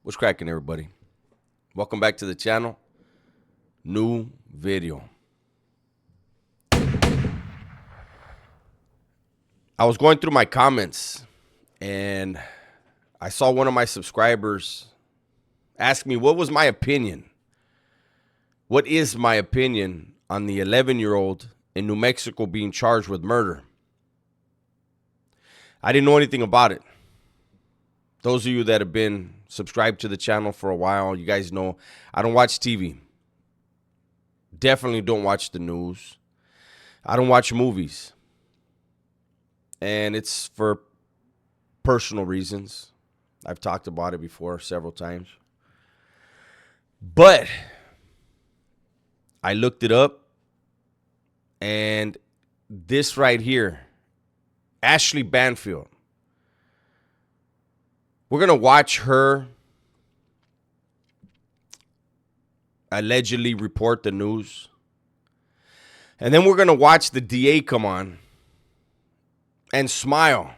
What's cracking, everybody? Welcome back to the channel. New video. I was going through my comments and I saw one of my subscribers ask me what was my opinion. What is my opinion on the 11-year-old in New Mexico being charged with murder? I didn't know anything about it. Those of you that have been subscribed to the channel for a while, you guys know I don't watch TV. Definitely don't watch the news. I don't watch movies. And it's for personal reasons. I've talked about it before several times. But I looked it up, and this right here, Ashley Banfield. We're going to watch her allegedly report the news. And then we're going to watch the DA come on and smile,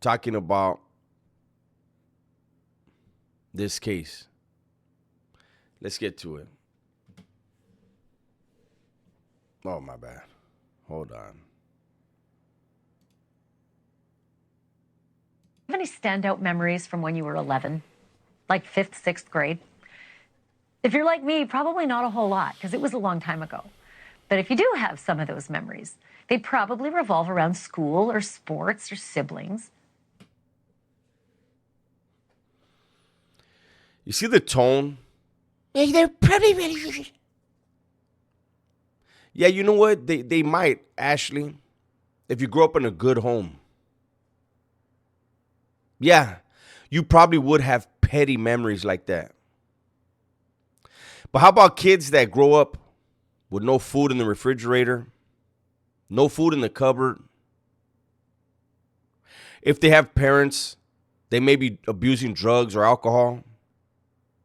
talking about this case. Let's get to it. Oh, my bad. Hold on. Have any standout memories from when you were 11, like 5th, 6th grade? If you're like me, probably not a whole lot, because it was a long time ago. But if you do have some of those memories, they probably revolve around school or sports or siblings. You see the tone? Yeah, they're probably really. Yeah, you know what? They might, Ashley, if you grew up in a good home. Yeah, you probably would have petty memories like that. But how about kids that grow up with no food in the refrigerator, no food in the cupboard? If they have parents, they may be abusing drugs or alcohol.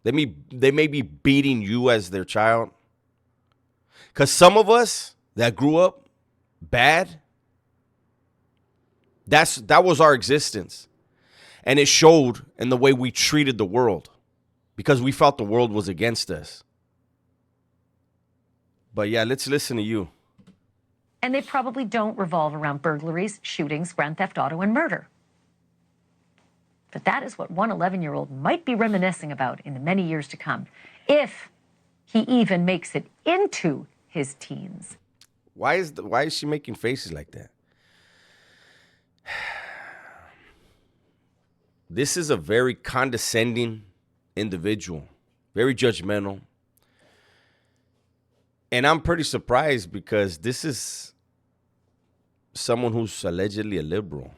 They may be beating you as their child. Because some of us that grew up bad, that was our existence. And it showed in the way we treated the world because we felt the world was against us. But yeah, let's listen to you. And they probably don't revolve around burglaries, shootings, grand theft auto, and murder. But that is what one 11-year-old might be reminiscing about in the many years to come, if he even makes it into his teens. Why is she making faces like that? This is a very condescending individual, very judgmental. And I'm pretty surprised because this is someone who's allegedly a liberal.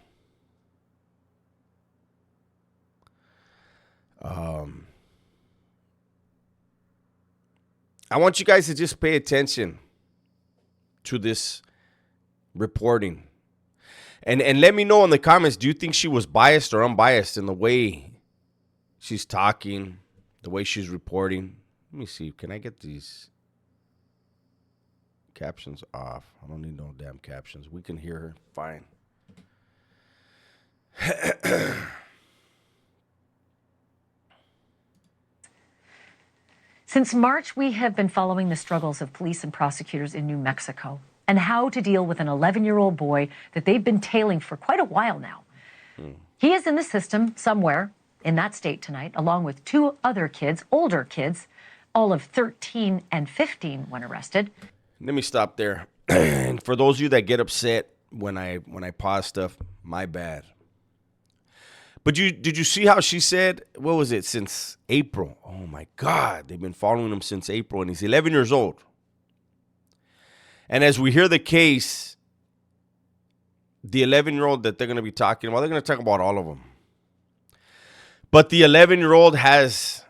I want you guys to just pay attention to this reporting. And let me know in the comments, do you think she was biased or unbiased in the way she's talking, the way she's reporting? Let me see. Can I get these captions off? I don't need no damn captions. We can hear her fine. Since March, we have been following the struggles of police and prosecutors in New Mexico and how to deal with an 11-year-old boy that they've been tailing for quite a while now. He is in the system somewhere in that state tonight, along with 2 other kids, older kids, all of 13 and 15 when arrested. Let me stop there. And for those of you that get upset when I pause stuff, my bad. But did you see how she said, what was it, since April? Oh, my God. They've been following him since April, and he's 11 years old. And as we hear the case, the 11-year-old that they're going to be talking about, they're going to talk about all of them. But the 11-year-old has,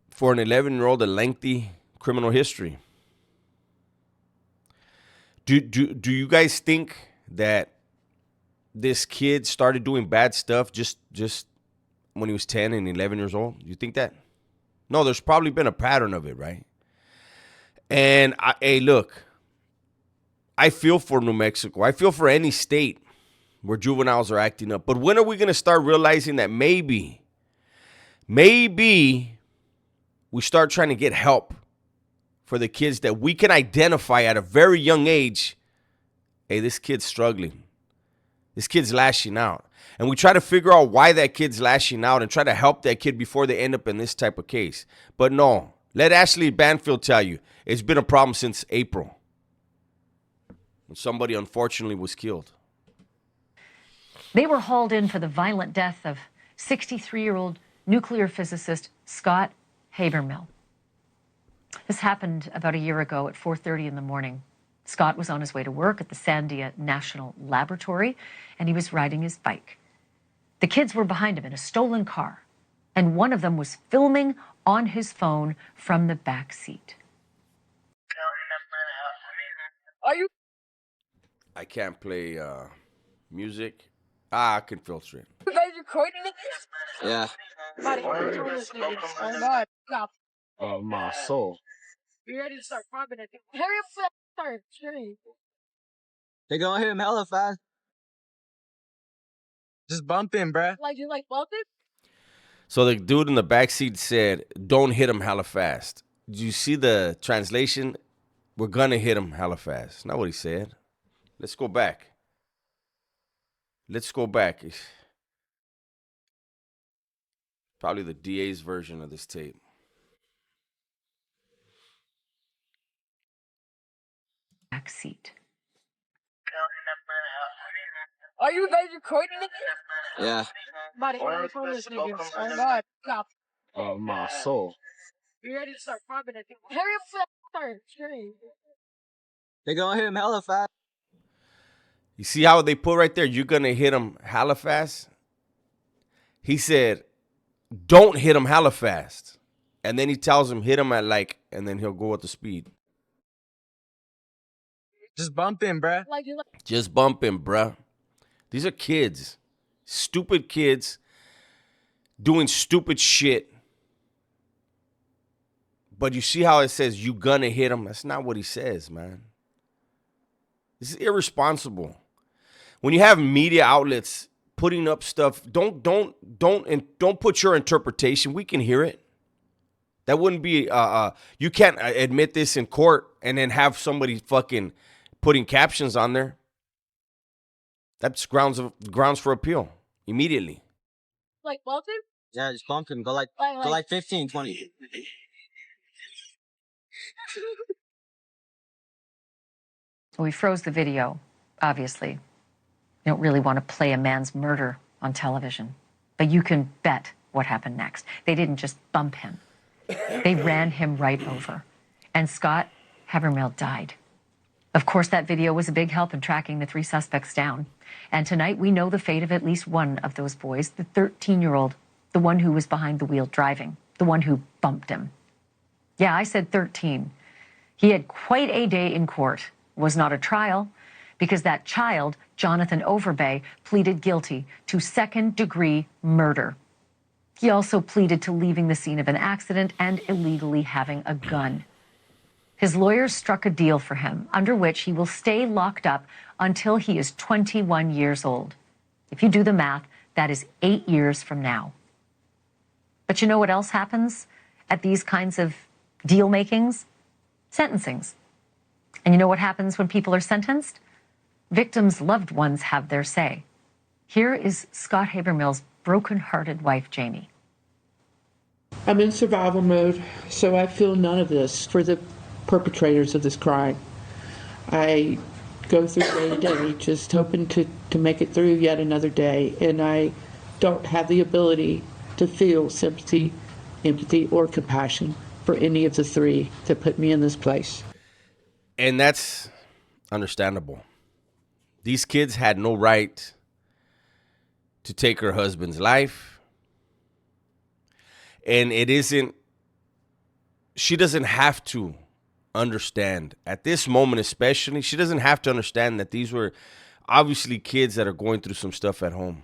for an 11-year-old, a lengthy criminal history. Do you guys think that this kid started doing bad stuff just when he was 10 and 11 years old? You think that? No, there's probably been a pattern of it, right? And, hey, look, I feel for New Mexico. I feel for any state where juveniles are acting up. But when are we going to start realizing that maybe we start trying to get help for the kids that we can identify at a very young age? Hey, this kid's struggling. This kid's lashing out. And we try to figure out why that kid's lashing out and try to help that kid before they end up in this type of case. But no, let Ashley Banfield tell you, it's been a problem since April, when somebody unfortunately was killed. They were hauled in for the violent death of 63-year-old nuclear physicist Scott Habermill. This happened about a year ago at 4:30 in the morning. Scott was on his way to work at the Sandia National Laboratory, and he was riding his bike. The kids were behind him in a stolen car, and one of them was filming on his phone from the back seat. I can't play music. I can filter it. You guys recording it? Yeah. Buddy, oh God, stop. Oh, my soul. You ready to start farming it? Hurry up, start. Hurry. They gonna hit him hella fast. Just bump him, bruh. Like, you like welded? So the dude in the backseat said, don't hit him hella fast. Did you see the translation? We're going to hit him hella fast. Not what he said. Let's go back. Probably the DA's version of this tape. Back seat. Are you guys recording it? Yeah. Buddy, record this nigga. Oh God, stop. Oh, my soul. You ready to start farming it? Hurry up, start. Hurry. They gonna hit him hella fast. You see how they put right there, you're going to hit him hella fast? He said, don't hit him hella fast. And then he tells him, hit him at and then he'll go at the speed. Just bump him, bruh. Like, you like. Just bump him, bruh. These are kids. Stupid kids doing stupid shit. But you see how it says, you gonna hit him? That's not what he says, man. This is irresponsible. When you have media outlets putting up stuff, don't put your interpretation. We can hear it. That wouldn't be you can't admit this in court and then have somebody fucking putting captions on there. That's grounds for appeal immediately. Like welded? Yeah, just bump him. Go like 15, 20. We froze the video, obviously. You don't really want to play a man's murder on television. But you can bet what happened next. They didn't just bump him. They ran him right over. And Scott Habermill died. Of course, that video was a big help in tracking the 3 suspects down. And tonight, we know the fate of at least one of those boys, the 13-year-old, the one who was behind the wheel driving, the one who bumped him. Yeah, I said 13. He had quite a day in court. It was not a trial, because that child, Jonathan Overbay, pleaded guilty to second-degree murder. He also pleaded to leaving the scene of an accident and illegally having a gun. His lawyers struck a deal for him, under which he will stay locked up until he is 21 years old. If you do the math, that is 8 years from now. But you know what else happens at these kinds of deal makings? Sentencings. And you know what happens when people are sentenced? Victims' loved ones have their say. Here is Scott Habermill's broken-hearted wife, Jamie. I'm in survival mode, so I feel none of this for the perpetrators of this crime. I go through day to day just hoping to make it through yet another day, and I don't have the ability to feel sympathy, empathy, or compassion for any of the 3 that put me in this place. And that's understandable. These kids had no right to take her husband's life. And she doesn't have to understand at this moment, especially, she doesn't have to understand that these were obviously kids that are going through some stuff at home.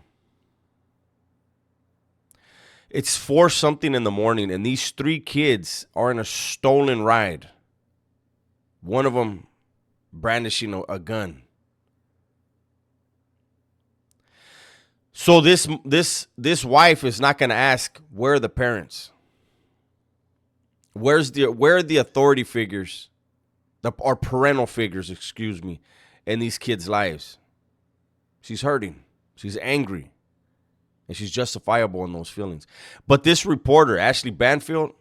It's 4 something in the morning, and these 3 kids are in a stolen ride. One of them brandishing a gun. So this wife is not going to ask, where are the parents? Where are the authority figures, or parental figures, excuse me, in these kids' lives? She's hurting. She's angry. And she's justifiable in those feelings. But this reporter, Ashley Banfield,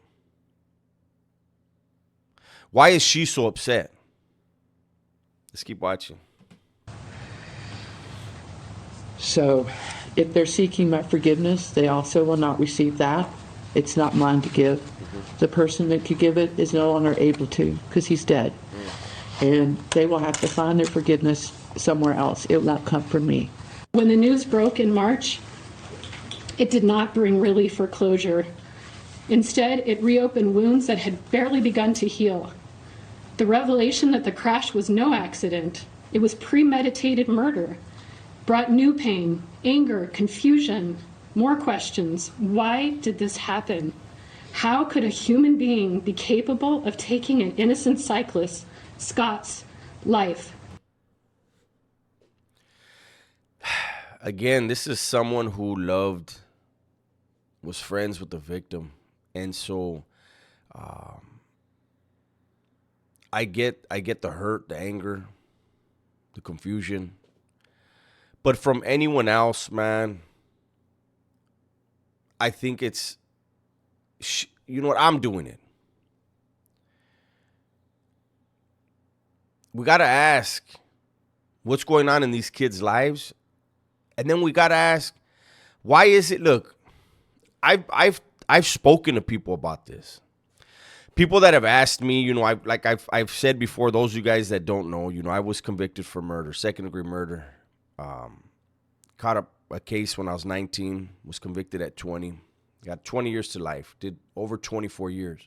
why is she so upset? Let's keep watching. So if they're seeking my forgiveness, they also will not receive that. It's not mine to give. The person that could give it is no longer able to because he's dead. And they will have to find their forgiveness somewhere else. It will not come from me. When the news broke in March, it did not bring relief or closure. Instead, it reopened wounds that had barely begun to heal. The revelation that the crash was no accident, it was premeditated murder, brought new pain, anger, confusion, more questions. Why did this happen? How could a human being be capable of taking an innocent cyclist, Scott's, life? Again, this is someone who was friends with the victim. And so I get the hurt, the anger, the confusion. But from anyone else, man, I think it's, you know what, I'm doing it. We got to ask what's going on in these kids' lives. And then we got to ask, why is it, look, I've spoken to people about this. People that have asked me, you know, I've said before, those of you guys that don't know, you know, I was convicted for murder, second-degree murder. Caught up a case when I was 19, was convicted at 20, got 20 years to life, did over 24 years.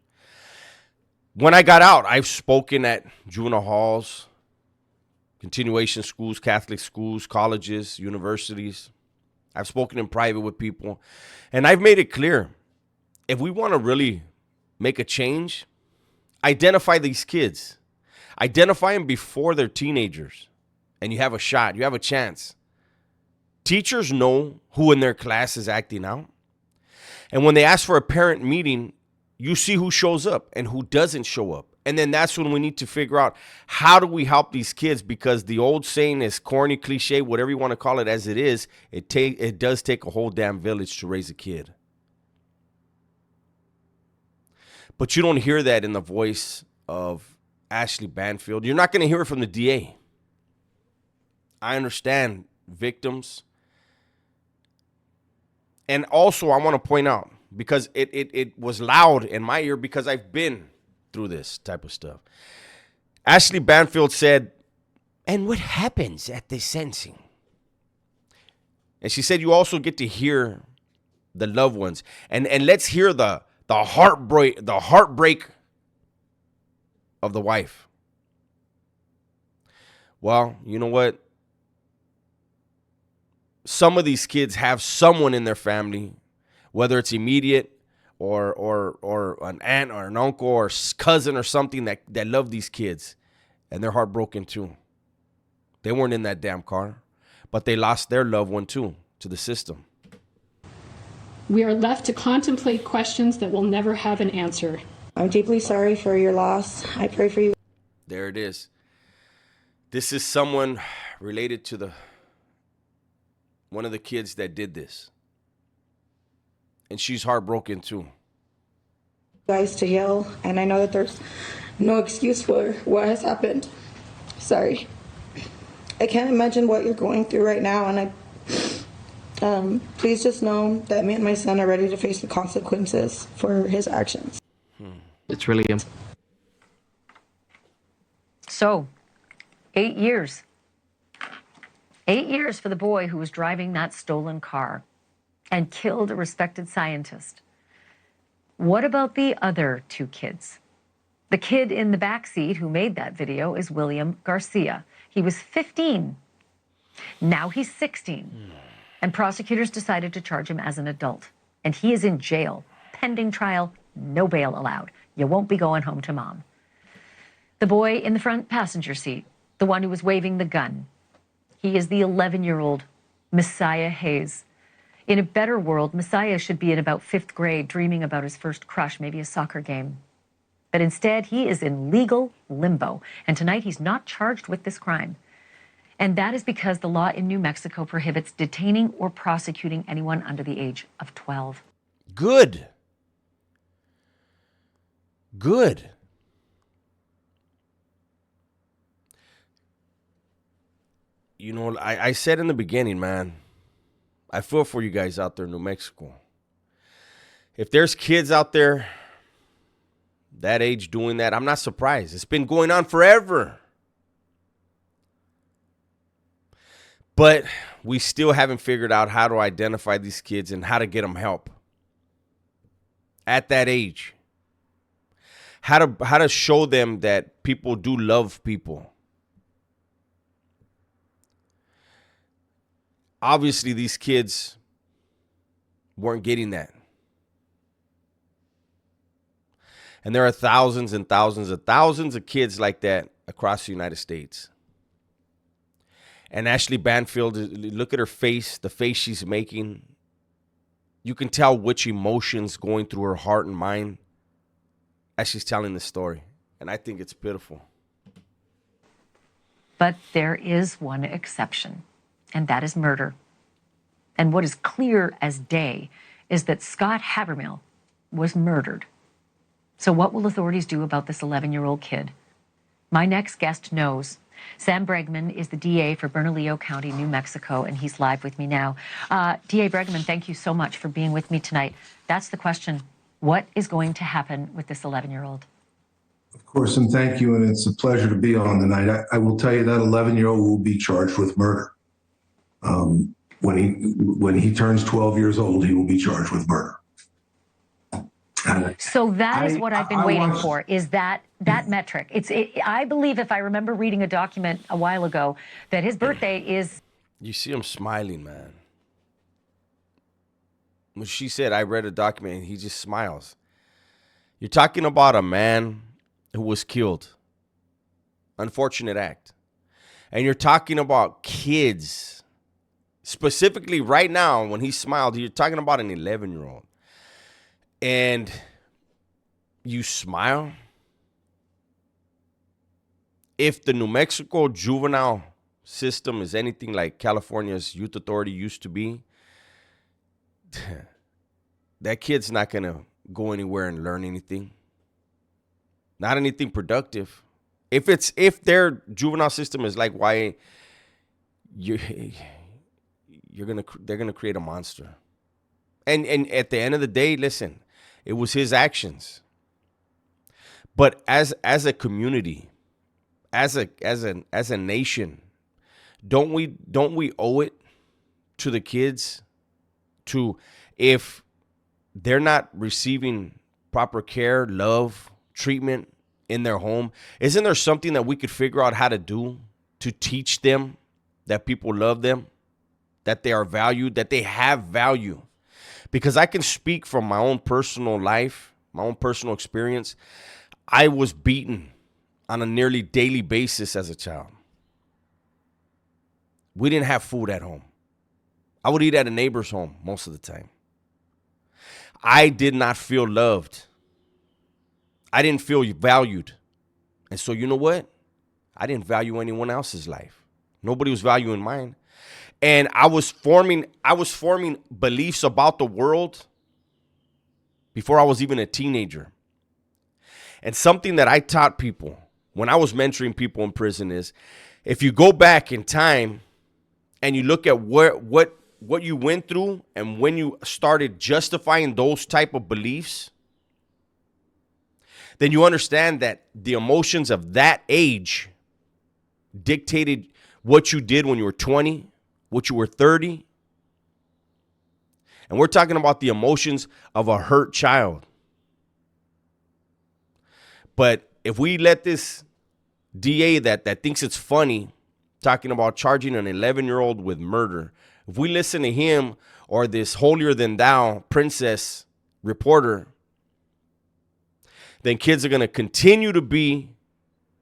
When I got out, I've spoken at juvenile halls, continuation schools, Catholic schools, colleges, universities. I've spoken in private with people, and I've made it clear, if we want to really make a change, identify these kids. Identify them before they're teenagers, and you have a shot. You have a chance. Teachers know who in their class is acting out. And when they ask for a parent meeting, you see who shows up and who doesn't show up. And then that's when we need to figure out, how do we help these kids? Because the old saying is corny, cliche, whatever you want to call it as it is, it does take a whole damn village to raise a kid. But you don't hear that in the voice of Ashley Banfield. You're not going to hear it from the DA. I understand victims. And also, I want to point out, because it was loud in my ear because I've been through this type of stuff. Ashley Banfield said, and what happens at the sentencing? And she said, you also get to hear the loved ones. And let's hear the heartbreak of the wife. Well, you know what? Some of these kids have someone in their family, whether it's immediate or an aunt or an uncle or cousin or something that love these kids, and they're heartbroken too. They weren't in that damn car, but they lost their loved one too to the system. We are left to contemplate questions that will never have an answer. I'm deeply sorry for your loss. I pray for you. There it is. This is someone related to one of the kids that did this. And she's heartbroken too. Guys to yell, and I know that there's no excuse for what has happened. Sorry. I can't imagine what you're going through right now, and please just know that me and my son are ready to face the consequences for his actions. It's really So, 8 years. 8 years for the boy who was driving that stolen car and killed a respected scientist. What about the other two kids? The kid in the backseat who made that video is William Garcia. He was 15. Now he's 16. And prosecutors decided to charge him as an adult. And he is in jail, pending trial, no bail allowed. You won't be going home to mom. The boy in the front passenger seat, the one who was waving the gun, he is the 11-year-old Messiah Hayes. In a better world, Messiah should be in about 5th grade, dreaming about his first crush, maybe a soccer game. But instead, he is in legal limbo. And tonight, he's not charged with this crime. And that is because the law in New Mexico prohibits detaining or prosecuting anyone under the age of 12. Good. Good. You know, I said in the beginning, man, I feel for you guys out there in New Mexico. If there's kids out there that age doing that, I'm not surprised. It's been going on forever. But we still haven't figured out how to identify these kids and how to get them help at that age. How to show them that people do love people. Obviously, these kids weren't getting that. And there are thousands and thousands of kids like that across the United States. And Ashley Banfield, look at her face, the face she's making. You can tell which emotions going through her heart and mind as she's telling the story. And I think it's pitiful. But there is one exception, and that is murder. And what is clear as day is that Scott Habermill was murdered. So what will authorities do about this 11-year-old kid? My next guest knows. Sam Bregman is the DA for Bernalillo County, New Mexico, and he's live with me now. DA Bregman, thank you so much for being with me tonight. That's the question. What is going to happen with this 11-year-old? Of course, and thank you, and it's a pleasure to be on tonight. I will tell you that 11-year-old will be charged with murder. When he turns 12 years old, he will be charged with murder. So that is what I've been waiting for, is that metric. I believe, if I remember reading a document a while ago, that his birthday is... You see him smiling, man. When she said, I read a document, and he just smiles. You're talking about a man who was killed. Unfortunate act. And you're talking about kids. Specifically right now, when he smiled, you're talking about an 11-year-old. And you smile. If the New Mexico juvenile system is anything like California's youth authority used to be, that kid's not going to go anywhere and learn anything. Not anything productive. If their juvenile system is like why they're gonna create a monster. And at the end of the day, listen, it was his actions. But as a community, as a nation, don't we owe it to the kids to, if they're not receiving proper care, love, treatment in their home, isn't there something that we could figure out how to do to teach them that people love them, that they are valued, that they have value? Because I can speak from my own personal life, my own personal experience. I was beaten on a nearly daily basis as a child. We didn't have food at home. I would eat at a neighbor's home most of the time. I did not feel loved. I didn't feel valued. And so you know what? I didn't value anyone else's life. Nobody was valuing mine. And I was forming beliefs about the world before I was even a teenager. And something that I taught people when I was mentoring people in prison is, if you go back in time and you look at what you went through and when you started justifying those type of beliefs, then you understand that the emotions of that age dictated what you did when you were 20, what you were 30. And we're talking about the emotions of a hurt child. But if we let this DA that thinks it's funny talking about charging an 11-year-old with murder, if we listen to him or this holier-than-thou princess reporter, then kids are going to continue to be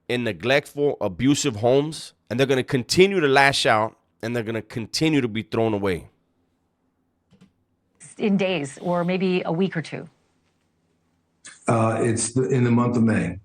in neglectful, abusive homes, and they're going to continue to lash out, and they're going to continue to be thrown away. just in days or maybe a week or two? It's in the month of May.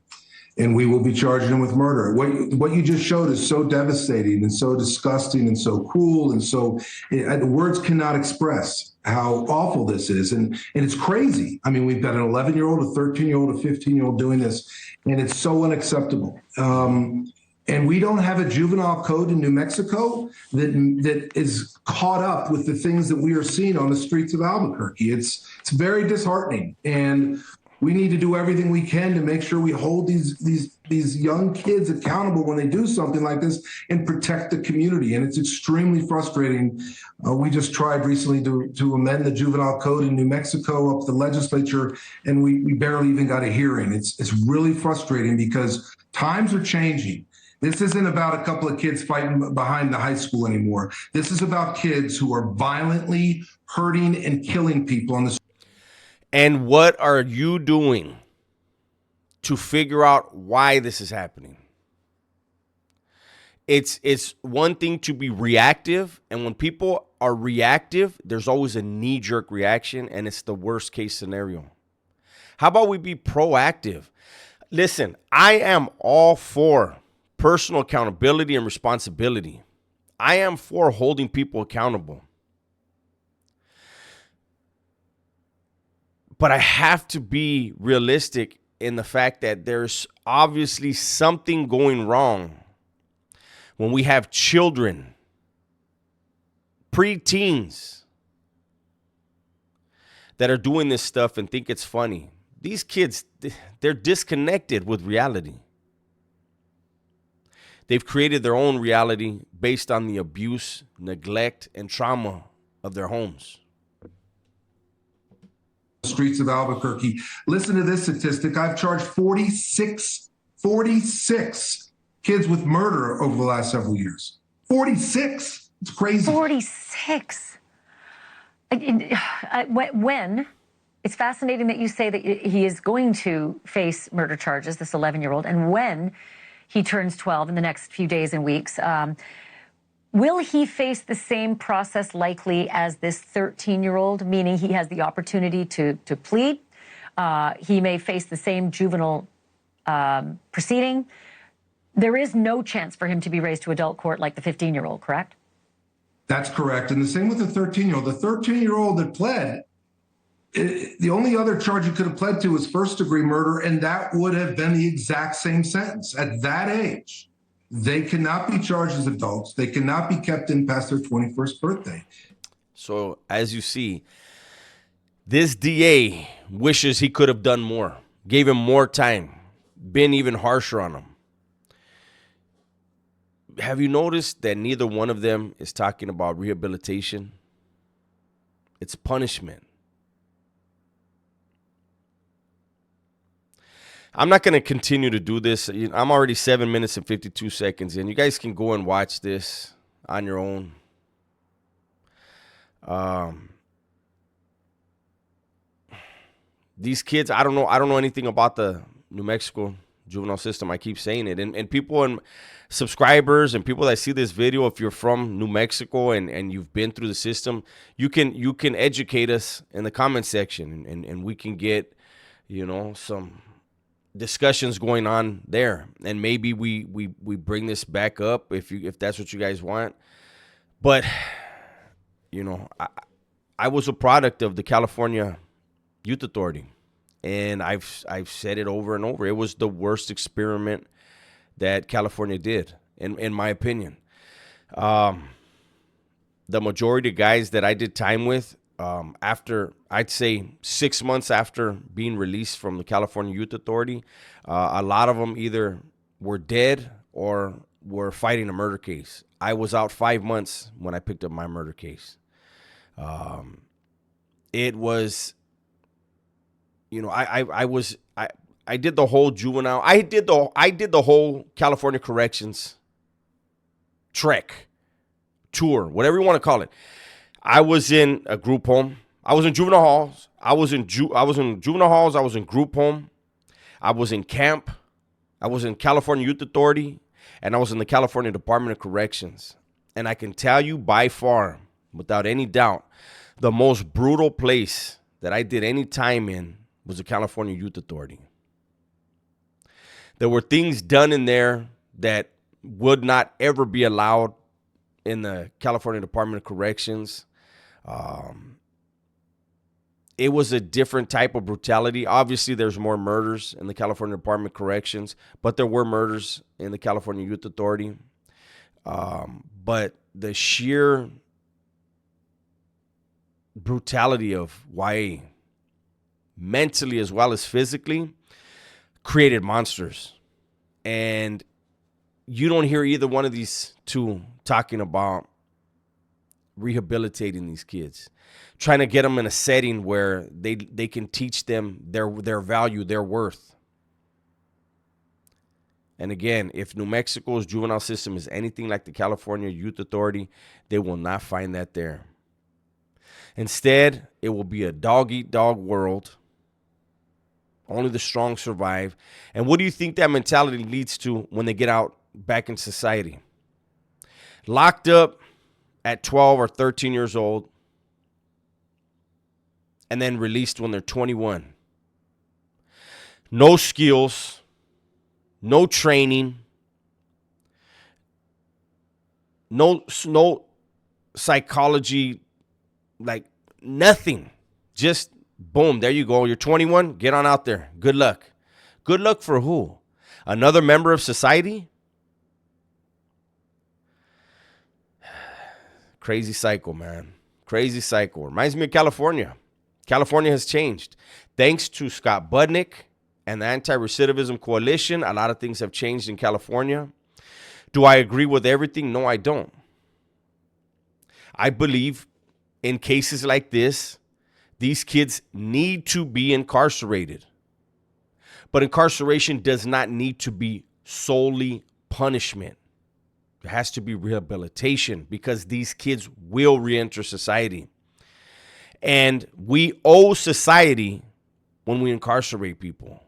And we will be charging him with murder. What you just showed is so devastating and so disgusting and so cruel and so words cannot express how awful this is. And it's crazy. I mean, we've got an 11-year-old, a 13-year-old, a 15-year-old doing this, and it's so unacceptable. And we don't have a juvenile code in New Mexico that is caught up with the things that we are seeing on the streets of Albuquerque. It's very disheartening. And we need to do everything we can to make sure we hold these young kids accountable when they do something like this and protect the community. And it's extremely frustrating. We just tried recently to amend the juvenile code in New Mexico up the legislature, and we barely even got a hearing. It's really frustrating because times are changing. This isn't about a couple of kids fighting behind the high school anymore. This is about kids who are violently hurting and killing people on the street. And what are you doing to figure out why this is happening? It's one thing to be reactive, and when people are reactive, there's always a knee-jerk reaction, and it's the worst-case scenario. How about we be proactive? Listen, I am all for personal accountability and responsibility. I am for holding people accountable. But I have to be realistic in the fact that there's obviously something going wrong when we have children, preteens, that are doing this stuff and think it's funny. These kids, they're disconnected with reality. They've created their own reality based on the abuse, neglect, and trauma of their homes. Streets of Albuquerque. Listen to this statistic. I've charged 46 kids with murder over the last several years. 46. It's crazy. 46. When, it's fascinating that you say that he is going to face murder charges, this 11-year-old, and when he turns 12 in the next few days and weeks, will he face the same process likely as this 13-year-old, meaning he has the opportunity to plead? He may face the same juvenile proceeding. There is no chance for him to be raised to adult court like the 15-year-old, correct? That's correct. And the same with the 13-year-old. The 13-year-old that pled, the only other charge he could have pled to was first-degree murder, and that would have been the exact same sentence. At that age, they cannot be charged as adults. They cannot be kept in past their 21st birthday. So, as you see, this DA wishes he could have done more, gave him more time, been even harsher on him. Have you noticed that neither one of them is talking about rehabilitation? It's punishment. I'm not going to continue to do this. I'm already 7 minutes and 52 seconds in. You guys can go and watch this on your own. These kids, I don't know anything about the New Mexico juvenile system. I keep saying it. And people and subscribers and people that see this video, if you're from New Mexico and you've been through the system, you can educate us in the comment section and we can get, some discussions going on there, and maybe we bring this back up if that's what you guys want. But I was a product of the California Youth Authority, and I've said it over and over. It was the worst experiment that California did, in my opinion. The majority of guys that I did time with, after, I'd say 6 months after being released from the California Youth Authority, a lot of them either were dead or were fighting a murder case. I was out 5 months when I picked up my murder case. It was, I did the whole juvenile. I did the whole California corrections trek, tour, whatever you want to call it. I was in a group home. I was in juvenile halls. I was in juvenile halls. I was in group home. I was in camp. I was in California Youth Authority, and I was in the California Department of Corrections. And I can tell you by far, without any doubt, the most brutal place that I did any time in was the California Youth Authority. There were things done in there that would not ever be allowed in the California Department of Corrections. It was a different type of brutality. Obviously, there's more murders in the California Department of Corrections, but there were murders in the California Youth Authority. But the sheer brutality of YA, mentally as well as physically, created monsters. And you don't hear either one of these two talking about rehabilitating these kids, trying to get them in a setting where they can teach them their value, their worth. And again, if New Mexico's juvenile system is anything like the California Youth Authority, they will not find that there. Instead, it will be a dog-eat-dog world. Only the strong survive. And what do you think that mentality leads to when they get out back in society? Locked up at 12 or 13 years old, and then released when they're 21. No skills, no training, no psychology, like nothing. Just boom, there you go. You're 21, get on out there. Good luck. Good luck for who? Another member of society? Crazy cycle, man. Crazy cycle. Reminds me of California. California has changed. Thanks to Scott Budnick and the Anti-Recidivism Coalition, a lot of things have changed in California. Do I agree with everything? No, I don't. I believe in cases like this, these kids need to be incarcerated. But incarceration does not need to be solely punishment. There has to be rehabilitation because these kids will reenter society. And we owe society when we incarcerate people.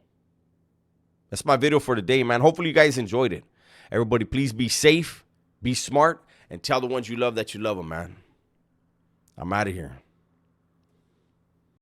That's my video for today, man. Hopefully you guys enjoyed it. Everybody, please be safe, be smart, and tell the ones you love that you love them, man. I'm out of here.